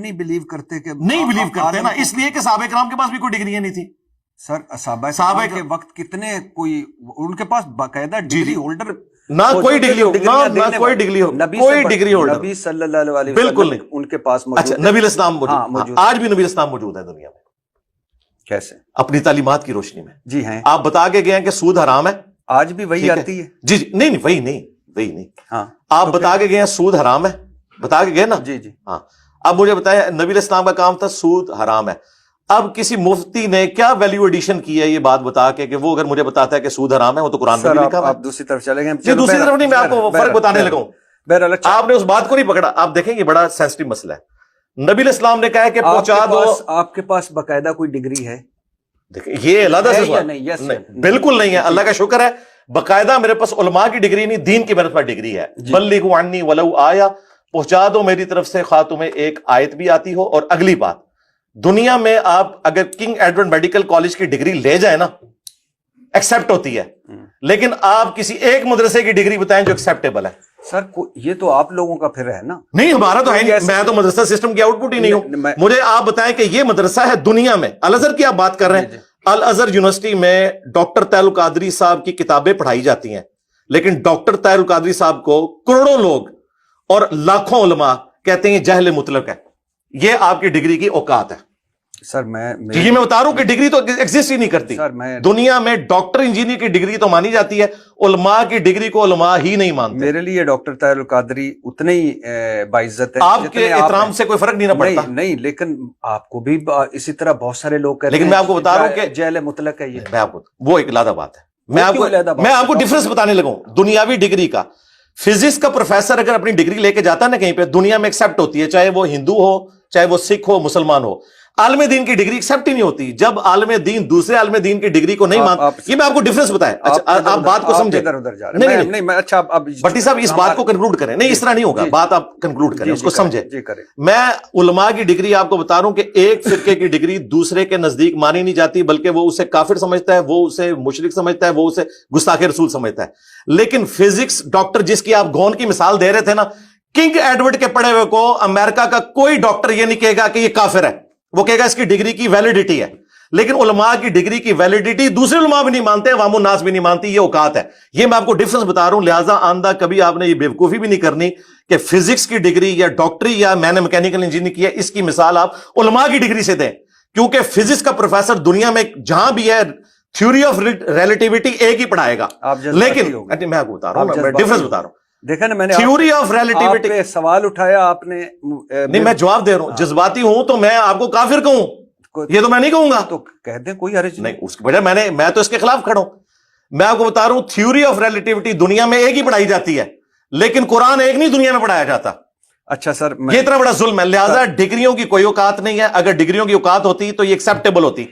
نہیں بلیو کرتے کہ نہیں بلیو کرتے نا، اس لیے کہ صحابہ کرام کے پاس بھی کوئی ڈگریاں نہیں تھی. سر صحابہ کے وقت کتنے کوئی ان کے پاس باقاعدہ ڈگری ہولڈر نہ کوئی ڈگری ہو، نہ کوئی ڈگری ہو، کوئی ڈگری ہولڈر نبی صلی اللہ علیہ بالکل وسلم نہیں ان کے پاس موجود. اچھا نبی الاسلام موجود موجود، آج بھی نبی الاسلام موجود ہے دنیا میں. کیسے؟ اپنی تعلیمات کی روشنی میں. جی ہیں، آپ بتا کے گئے ہیں کہ سود حرام ہے، آج بھی وہی آتی ہے. جی جی نہیں نہیں وہی نہیں ہاں آپ بتا کے گئے ہیں سود حرام ہے، بتا کے گئے نا. جی جی ہاں اب مجھے بتائیں، نبی الاسلام کا کام تھا سود حرام ہے. اب کسی مفتی نے کیا ویلیو ایڈیشن کی ہے یہ بات بتا کے کہ وہ اگر مجھے بتاتا ہے کہ سود حرام ہے، وہ تو قرآن میں بھی لکھا ہوا ہے. آپ دوسری طرف چلے گئے. نہیں دوسری طرف نہیں، میں آپ کو فرق بتانے لگا ہوں. بہرحال آپ نے اس بات کو نہیں پکڑا. آپ دیکھیں یہ بڑا سینسٹیو مسئلہ ہے. نبی الاسلام نے کہا کہ پہنچا دو. آپ کے پاس باقاعدہ کوئی ڈگری ہے؟ دیکھیں یہ علیحدہ سے سوال نہیں، بالکل نہیں ہے. اللہ کا شکر ہے باقاعدہ میرے پاس علماء کی ڈگری نہیں، دین کی میرے پاس ڈگری ہے. بلغوا عنی ولو آیا، پہنچا دو میری طرف سے خواہ تمہیں ایک آیت بھی آتی ہو. اور اگلی بات، دنیا میں آپ اگر کنگ ایڈورڈ میڈیکل کالج کی ڈگری لے جائیں نا، ایکسپٹ ہوتی ہے، لیکن آپ کسی ایک مدرسے کی ڈگری بتائیں جو ایکسپٹیبل ہے. سر یہ تو آپ لوگوں کا پھر ہے نا. نہیں ہمارا تو ہے نہیں، میں تو مدرسہ سسٹم کی آؤٹ پٹ ہی نہیں ہوں. مجھے آپ بتائیں کہ یہ مدرسہ ہے دنیا میں، الازہر کی آپ بات کر رہے ہیں، الازہر یونیورسٹی میں ڈاکٹر طاہر القادری صاحب کی کتابیں پڑھائی جاتی ہیں، لیکن ڈاکٹر طاہر القادری صاحب کو کروڑوں لوگ اور لاکھوں علماء کہتے ہیں یہ جہل مطلق ہے. یہ آپ کی ڈگری کی اوقات ہے. سر یہ میں بتا رہا ہوں کہ ڈگری تو ایگزسٹ ہی نہیں کرتی دنیا میں. ڈاکٹر انجینئر کی ڈگری تو مانی جاتی ہے، علماء کی ڈگری کو علماء ہی نہیں مانتے. میرے لیے ڈاکٹر طاہر القادری اتنے ہی باعزت ہے. آپ کے احترام سے کوئی فرق نہیں نہ پڑتا. نہیں لیکن آپ کو بھی اسی طرح بہت سارے لوگ کہتے ہیں، لیکن میں آپ کو بتا رہا ہوں کہ جہل مطلق ہے. یہ میں آپ کو وہ ایک علیحدہ بات ہے. میں آپ کو ڈفرنس بتانے لگا ہوں دنیاوی ڈگری کا. فزکس کا پروفیسر اگر اپنی ڈگری لے کے جاتا ہے نا کہیں پہ، دنیا میں ایکسپٹ ہوتی ہے، چاہے وہ ہندو ہو، چاہے وہ سکھ ہو، مسلمان ہو. عالم دین کی ڈگری ایکسپٹ ہی نہیں ہوتی جب عالم دین دوسرے عالم دین کی ڈگری کو نہیں مانتا. یہ میں آپ کو ڈفرنس بتایا. آپ بات کو سمجھیں. نہیں بٹی صاحب اس بات کو کنکلوڈ کریں. نہیں اس طرح نہیں ہوگا، بات آپ کنکلوڈ کریں، اس کو سمجھیں. میں علماء کی ڈگری آپ کو بتا رہا ہوں کہ ایک فرقے کی ڈگری دوسرے کے نزدیک مانی نہیں جاتی، بلکہ وہ اسے کافر سمجھتا ہے، وہ اسے مشرک سمجھتا ہے، وہ اسے گستاخ رسول سمجھتا ہے. لیکن فزکس ڈاکٹر جس کی آپ گون کی مثال دے رہے تھے نا، کنگ ایڈورڈ کے پڑھے ہوئے کو امریکہ کا کوئی ڈاکٹر یہ نہیں کہے گا کہ یہ کافر ہے، وہ کہے گا اس کی ڈگری کی ویلیڈیٹی ہے. لیکن علماء کی ڈگری کی ویلیڈیٹی دوسرے علماء بھی نہیں مانتے، عوام الناس بھی نہیں مانتی. یہ اوقات ہے. یہ میں آپ کو ڈفرنس بتا رہا ہوں. لہٰذا آندہ کبھی آپ نے یہ بیوقوفی بھی نہیں کرنی کہ فزکس کی ڈگری یا ڈاکٹری یا میں نے میکینیکل انجینئر کی ہے، اس کی مثال آپ علماء کی ڈگری سے دیں. کیونکہ فزکس کا پروفیسر دنیا میں جہاں بھی ہے تھیوری آف ریلیٹیوٹی ایک ہی پڑھائے گا. لیکن میں آپ کو بتا رہا ہوں، ڈفرنس بتا رہا ہوں. دیکھا نا میں نے تھیوری آف ریلیٹیوٹی پہ سوال اٹھایا آپ نے. نہیں میں جواب دے رہا ہوں. جذباتی ہوں تو میں آپ کو کافر کہوں، یہ تو میں نہیں کہوں گا. تو کہہ دیں کوئی حرج نہیں، اس کی وجہ میں تو اس کے خلاف کھڑا ہوں. میں آپ کو بتا رہا ہوں تھیوری آف ریلیٹیوٹی دنیا میں ایک ہی پڑھائی جاتی ہے، لیکن قرآن ایک نہیں دنیا میں پڑھایا جاتا. اچھا سر یہ اتنا بڑا ظلم ہے. لہٰذا ڈگریوں کی کوئی اوقات نہیں ہے. اگر ڈگریوں کی اوقات ہوتی تو یہ ایکسیپٹیبل ہوتی.